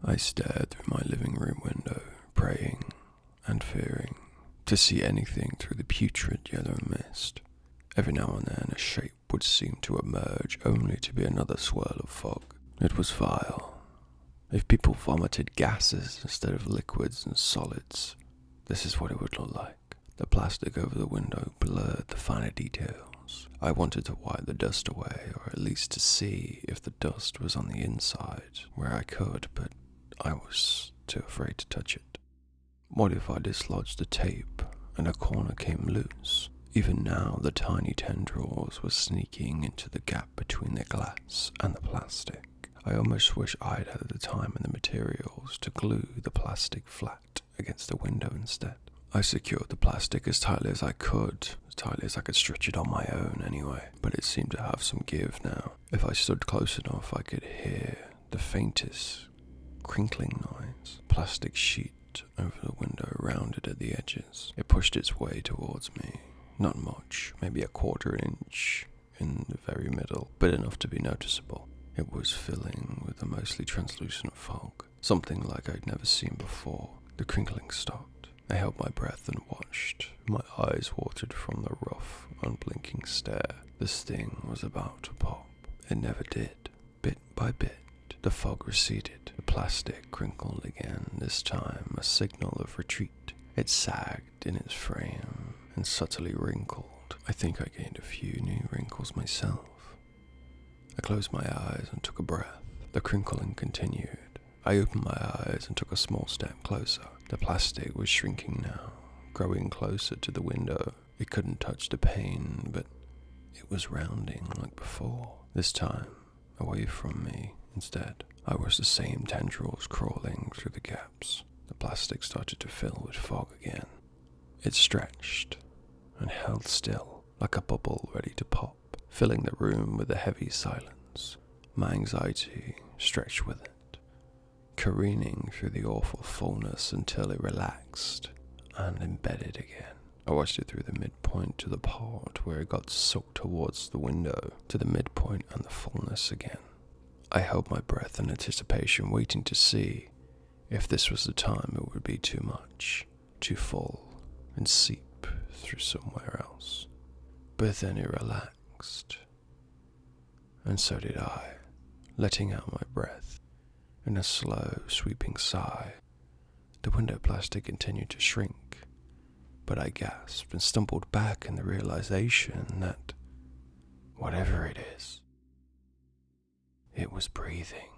I stared through my living room window, praying and fearing to see anything through the putrid yellow mist. Every now and then a shape would seem to emerge, only to be another swirl of fog. It was vile. If people vomited gases instead of liquids and solids, this is what it would look like. The plastic over the window blurred the finer details. I wanted to wipe the dust away, or at least to see if the dust was on the inside, where I could, but I was too afraid to touch it. What if I dislodged the tape and a corner came loose? Even now, the tiny tendrils were sneaking into the gap between the glass and the plastic. I almost wish I'd had the time and the materials to glue the plastic flat against the window instead. I secured the plastic as tightly as I could stretch it on my own anyway, but it seemed to have some give now. If I stood close enough, I could hear the faintest crinkling noise. Plastic sheet over the window rounded at the edges. It pushed its way towards me. Not much, maybe a quarter inch in the very middle, but enough to be noticeable. It was filling with a mostly translucent fog, something like I'd never seen before. The crinkling stopped. I held my breath and watched. My eyes watered from the rough, unblinking stare. This thing was about to pop. It never did. Bit by bit, the fog receded. The plastic crinkled again, this time a signal of retreat. It sagged in its frame and subtly wrinkled. I think I gained a few new wrinkles myself. I closed my eyes and took a breath. The crinkling continued. I opened my eyes and took a small step closer. The plastic was shrinking now, growing closer to the window. It couldn't touch the pane, but it was rounding like before. This time, away from me instead. I was the same tendrils crawling through the gaps. The plastic started to fill with fog again. It stretched and held still, like a bubble ready to pop, filling the room with a heavy silence. My anxiety stretched with it, careening through the awful fullness until it relaxed and embedded again. I watched it through the midpoint to the part where it got sucked towards the window, to the midpoint and the fullness again. I held my breath in anticipation, waiting to see if this was the time it would be too much, too full, and seep through somewhere else. But then it relaxed, and so did I, letting out my breath in a slow, sweeping sigh. The window plastic continued to shrink, but I gasped and stumbled back in the realization that, whatever it is, it was breathing.